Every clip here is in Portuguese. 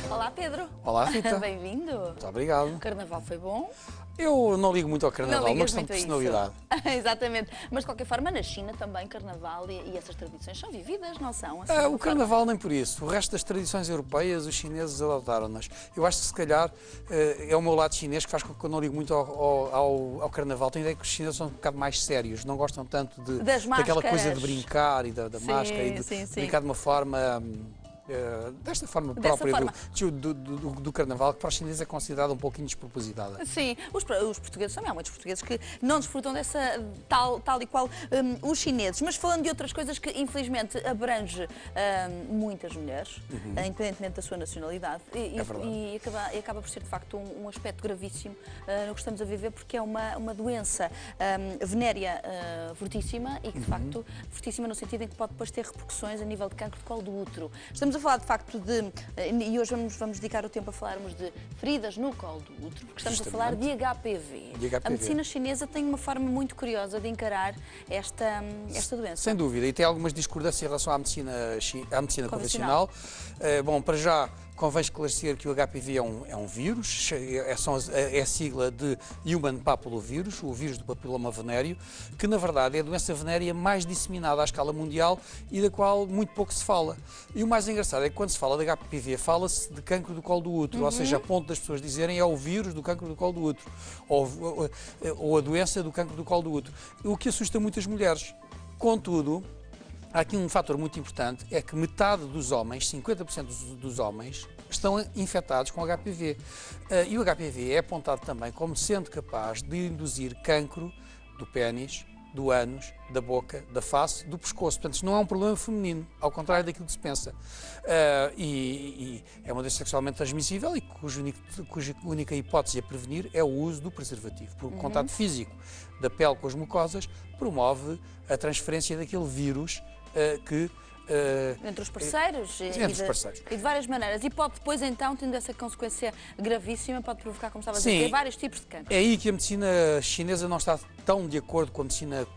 Olá, Pedro. Olá, Rita. Bem-vindo. Muito obrigado. O carnaval foi bom? Eu não ligo muito ao carnaval, Não uma ligas questão de muito a personalidade. isso. Exatamente. Mas, de qualquer forma, na China também carnaval e essas tradições são vividas, não são? Assim, O carnaval nem por isso. O resto das tradições europeias, os chineses adotaram-nas. Eu acho que, se calhar, é o meu lado chinês que faz com que eu não ligo muito ao carnaval. Tenho a ideia que os chineses são um bocado mais sérios, não gostam tanto daquela coisa de brincar e da máscara e de brincar de uma forma... desta forma própria do carnaval, que para os chineses é considerada um pouquinho despropositada. Sim, os portugueses também, há muitos portugueses que não desfrutam dessa tal e qual os chineses. Mas falando de outras coisas que infelizmente abrange muitas mulheres, independentemente da sua nacionalidade, e acaba por ser de facto um aspecto gravíssimo no que estamos a viver, porque é uma doença venérea fortíssima e que de facto, fortíssima no sentido em que pode depois ter repercussões a nível de cancro de colo do útero. Estamos a falar de facto e hoje vamos dedicar o tempo a falarmos de feridas no colo do útero, porque estamos a falar de HPV. A medicina chinesa tem uma forma muito curiosa de encarar esta doença. Sem dúvida, e tem algumas discordâncias em relação à medicina convencional. Bom, para já, convém esclarecer que o HPV é um vírus, é a sigla de Human Papillovirus, o vírus do papiloma venéreo, que na verdade é a doença venérea mais disseminada à escala mundial e da qual muito pouco se fala. E o mais engraçado é que quando se fala de HPV, fala-se de cancro do colo do útero, ou seja, a ponto das pessoas dizerem é o vírus do cancro do colo do útero, ou a doença do cancro do colo do útero, o que assusta muitas mulheres. Contudo, há aqui um fator muito importante, é que metade dos homens, 50% dos homens, estão infectados com HPV. E o HPV é apontado também como sendo capaz de induzir cancro do pénis, do ânus, da boca, da face, do pescoço. Portanto, isto não é um problema feminino, ao contrário daquilo que se pensa. E é uma doença sexualmente transmissível e cuja única hipótese a prevenir é o uso do preservativo. Porque o contato físico da pele com as mucosas promove a transferência daquele vírus entre os parceiros, e de várias maneiras. E pode depois, então, tendo essa consequência gravíssima, pode provocar, como estava a dizer, vários tipos de cancro. É aí que a medicina chinesa não está tão de acordo com a medicina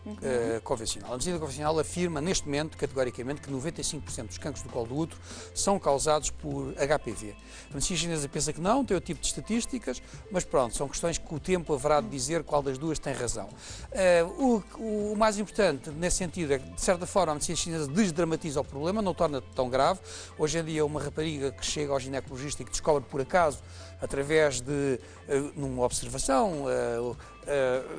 convencional. A medicina convencional afirma, neste momento, categoricamente, que 95% dos cancros do colo do útero são causados por HPV. A medicina chinesa pensa que não, tem outro tipo de estatísticas, mas pronto, são questões que o tempo haverá de dizer qual das duas tem razão. O mais importante, nesse sentido, é que, de certa forma, a medicina chinesa desdramatiza o problema, não o torna tão grave. Hoje em dia, uma rapariga que chega ao ginecologista e que descobre por acaso, através de numa observação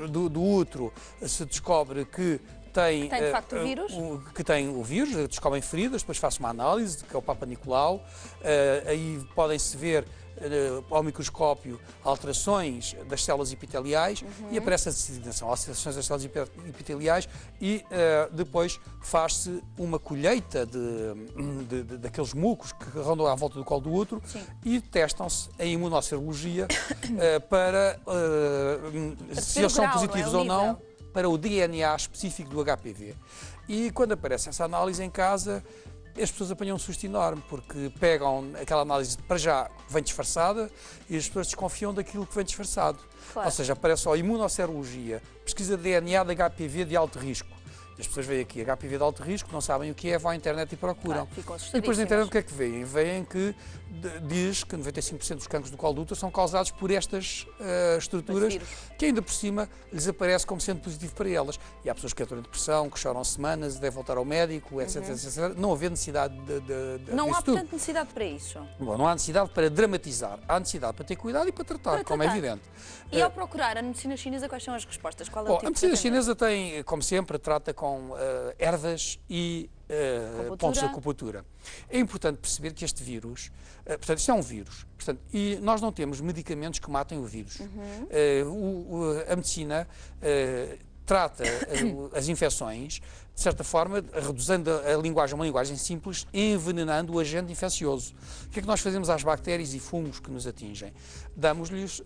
do útero, se descobre que tem de facto o vírus? Que tem o vírus, descobrem feridas, depois faz uma análise, que é o Papa Nicolau, aí podem-se ver ao microscópio alterações das células epiteliais e aparece a designação, alterações das células epiteliais e depois faz-se uma colheita daqueles mucos que rondam à volta do colo do útero e testam-se em imunosserologia para se eles são positivos ou não para o DNA específico do HPV. E quando aparece essa análise em casa, as pessoas apanham um susto enorme, porque pegam aquela análise para já vem disfarçada e as pessoas desconfiam daquilo que vem disfarçado. Claro. Ou seja, aparece só imunosserologia, pesquisa de DNA de HPV de alto risco. As pessoas veem aqui HPV de alto risco, não sabem o que é, vão à internet e procuram. E depois na internet o que é que veem? Veem que diz que 95% dos cancros do colo do útero são causados por estas estruturas que ainda por cima lhes aparece como sendo positivo para elas. E há pessoas que entram em depressão, que choram semanas, devem voltar ao médico, etc, etc. Não havia necessidade não há, portanto, necessidade para isso? Bom, não há necessidade para dramatizar. Há necessidade para ter cuidado e para tratar, como é evidente. E ao procurar a medicina chinesa, quais são as respostas? Qual é o tipo a medicina chinesa tem, como sempre, trata com ervas e pontos de acupuntura. É importante perceber que este vírus, portanto, isto é um vírus, portanto, e nós não temos medicamentos que matem o vírus. A medicina trata as infecções, de certa forma, reduzindo a linguagem, uma linguagem simples, envenenando o agente infeccioso. O que é que nós fazemos às bactérias e fungos que nos atingem? Damos-lhes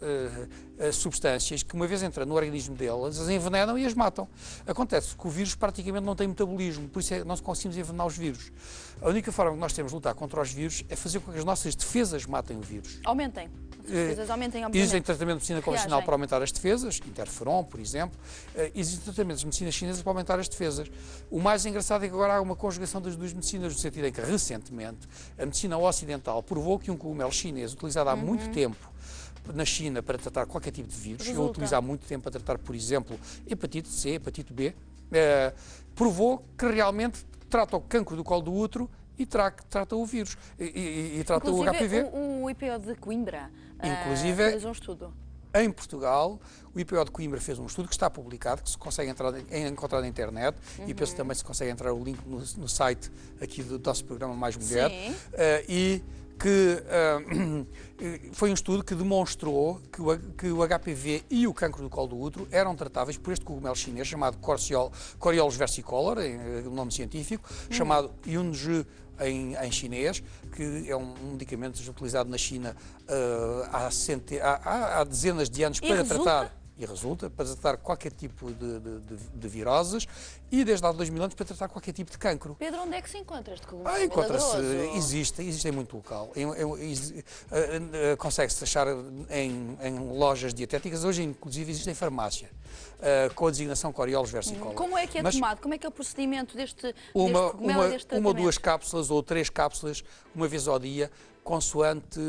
substâncias que, uma vez entrando no organismo delas, as envenenam e as matam. Acontece que o vírus praticamente não tem metabolismo, por isso não conseguimos envenenar os vírus. A única forma que nós temos de lutar contra os vírus é fazer com que as nossas defesas matem o vírus. Aumentem. As defesas aumentem, obviamente. Existem tratamentos de medicina convencional Reagem. para aumentar as defesas, interferon, por exemplo. Existem tratamentos de medicina chinesa para aumentar as defesas. O mais engraçado é que agora há uma conjugação das duas medicinas, no sentido em que, recentemente, a medicina ocidental provou que um cogumelo chinês, utilizado há muito tempo na China para tratar qualquer tipo de vírus, eu utilizo há muito tempo para tratar, por exemplo, hepatite C, hepatite B, provou que realmente trata o cancro do colo do útero e trata o vírus e trata o HPV. O IPO de Coimbra fez um estudo. Em Portugal, o IPO de Coimbra fez um estudo que está publicado, que se consegue encontrar na internet, e penso também se consegue entrar o link no site aqui do nosso programa Mais Mulher, e que foi um estudo que demonstrou que o HPV e o cancro do colo do útero eram tratáveis por este cogumelo chinês chamado Coriolus versicolor, o nome científico, chamado Yunzhi em chinês, que é um medicamento utilizado na China há dezenas de anos para tratar. E resulta para tratar qualquer tipo de viroses e desde há 2000 anos para tratar qualquer tipo de cancro. Pedro, onde é que se encontra este cogumelo? Encontra-se, existe em muito local. Consegue-se achar em lojas dietéticas, hoje inclusive existe em farmácia, com a designação Coriolus versicolor. Como é que é tomado? Como é que é o procedimento deste cogumelo, deste tratamento? Uma ou duas cápsulas ou 3 cápsulas, uma vez ao dia, consoante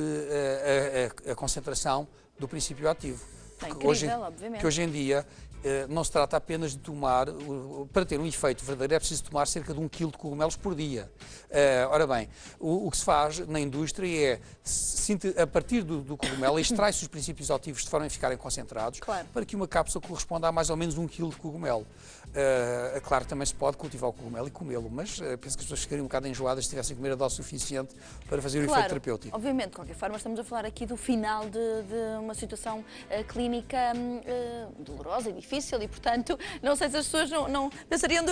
a concentração do princípio ativo. Obviamente. Que hoje em dia não se trata apenas de tomar, para ter um efeito verdadeiro é preciso tomar cerca de 1 kg de cogumelos por dia. Ora bem, o que se faz na indústria é, a partir do cogumelo, extrai-se os princípios ativos de forma a ficarem concentrados, para que uma cápsula corresponda a mais ou menos 1 kg de cogumelo. Claro, também se pode cultivar o cogumelo e comê-lo, mas penso que as pessoas ficariam um bocado enjoadas se tivessem que comer a dose suficiente para fazer o efeito terapêutico. Obviamente, de qualquer forma, estamos a falar aqui do final de uma situação clínica dolorosa e difícil e, portanto, não sei se as pessoas não pensariam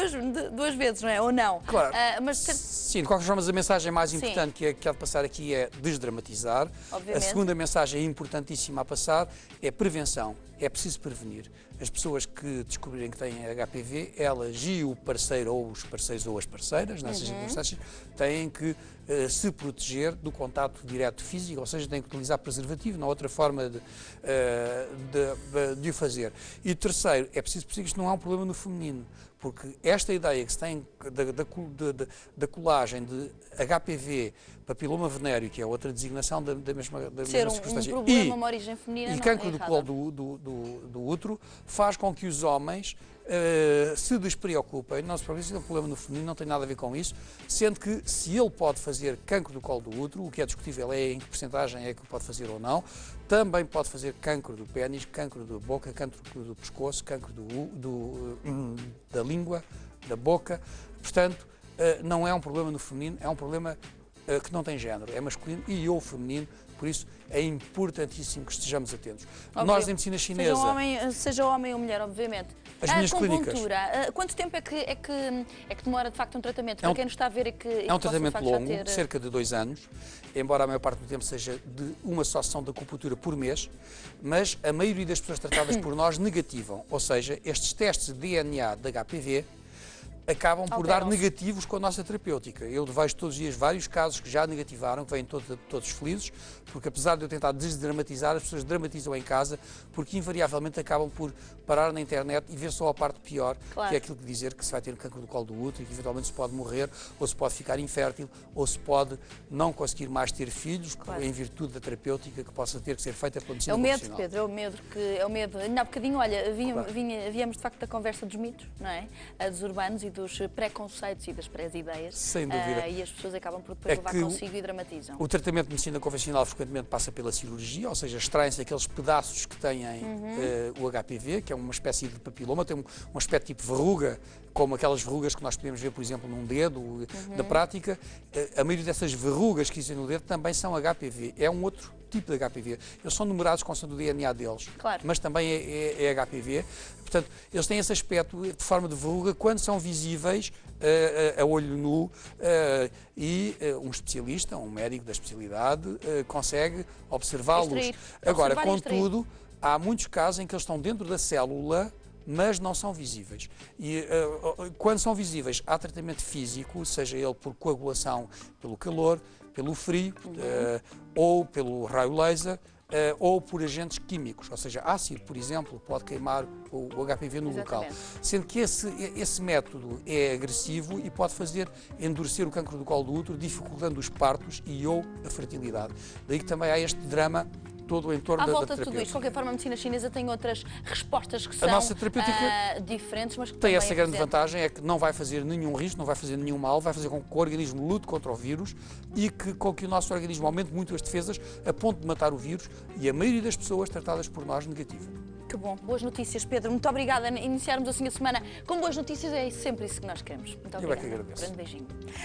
duas vezes, não é? Ou não. Claro. Sim, de qualquer forma, a mensagem mais importante que há de passar aqui é desdramatizar. Obviamente. A segunda mensagem importantíssima a passar é prevenção. É preciso prevenir. As pessoas que descobrirem que têm HPV, elas e o parceiro ou os parceiros ou as parceiras, nessas circunstâncias, têm que se proteger do contato direto físico, ou seja, têm que utilizar preservativo, não há outra forma de o fazer. E terceiro, é preciso perceber que isto não é um problema no feminino, porque esta ideia que se tem da colagem de HPV, papiloma venéreo, que é outra designação da mesma circunstância, um problema, uma origem feminina, e cancro do colo do útero, faz com que os homens se despreocupem, não se preocupem, isso é um problema no feminino, não tem nada a ver com isso, sendo que se ele pode fazer cancro do colo do útero, o que é discutível é em que porcentagem é que pode fazer ou não, também pode fazer cancro do pênis, cancro da boca, cancro do pescoço, cancro da língua, da boca, portanto, não é um problema no feminino, é um problema que não tem género, é masculino e ou feminino, por isso é importantíssimo que estejamos atentos. Óbvio. Nós, em medicina chinesa... Seja homem ou mulher, obviamente. As minhas clínicas... Quanto tempo é que demora, de facto, um tratamento? Para quem nos está a ver é um tratamento longo, cerca de 2 anos, embora a maior parte do tempo seja de uma só sessão de acupuntura por mês, mas a maioria das pessoas tratadas por nós negativam, ou seja, estes testes de DNA de HPV acabam por dar negativos com a nossa terapêutica. Eu vejo todos os dias vários casos que já negativaram, que vêm todos felizes, porque apesar de eu tentar desdramatizar, as pessoas dramatizam em casa, porque invariavelmente acabam por parar na internet e ver só a parte pior, que é aquilo que dizer que se vai ter cancro do colo do útero e que eventualmente se pode morrer, ou se pode ficar infértil, ou se pode não conseguir mais ter filhos, em virtude da terapêutica que possa ter que ser feita pela medicina convencional. Pedro, é o medo. Ainda há bocadinho, olha, viemos de facto da conversa dos mitos, não é? Dos urbanos e dos preconceitos e das pré-ideias. Sem dúvida. E as pessoas acabam por depois levar consigo e dramatizam. O tratamento de medicina convencional frequentemente passa pela cirurgia, ou seja, extraem-se aqueles pedaços que têm o HPV, que é uma espécie de papiloma, tem um aspecto tipo verruga, como aquelas verrugas que nós podemos ver, por exemplo, num dedo, na prática. A maioria dessas verrugas que existem no dedo também são HPV. É um outro tipo de HPV. Eles são numerados consoante o DNA deles, mas também é HPV. Portanto, eles têm esse aspecto de forma de verruga quando são visíveis a olho nu e um especialista, um médico da especialidade, consegue observá-los. Agora, contudo, há muitos casos em que eles estão dentro da célula, mas não são visíveis. E quando são visíveis, há tratamento físico, seja ele por coagulação pelo calor, pelo frio ou pelo raio laser, ou por agentes químicos, ou seja, ácido, por exemplo, pode queimar o HPV no local. Sendo que esse método é agressivo e pode fazer endurecer o cancro do colo do útero, dificultando os partos e ou a fertilidade. Daí que também há este drama todo em torno à da volta de terapêutica. tudo isto, de qualquer forma, a medicina chinesa tem outras respostas que são nossa terapêutica diferentes, mas que tem também essa grande vantagem, é que não vai fazer nenhum risco, não vai fazer nenhum mal, vai fazer com que o organismo lute contra o vírus e com que o nosso organismo aumente muito as defesas a ponto de matar o vírus e a maioria das pessoas tratadas por nós negativa. Que bom, boas notícias, Pedro. Muito obrigada. Iniciarmos assim a semana com boas notícias, é sempre isso que nós queremos. Muito obrigada. Eu é que agradeço. Um grande beijinho.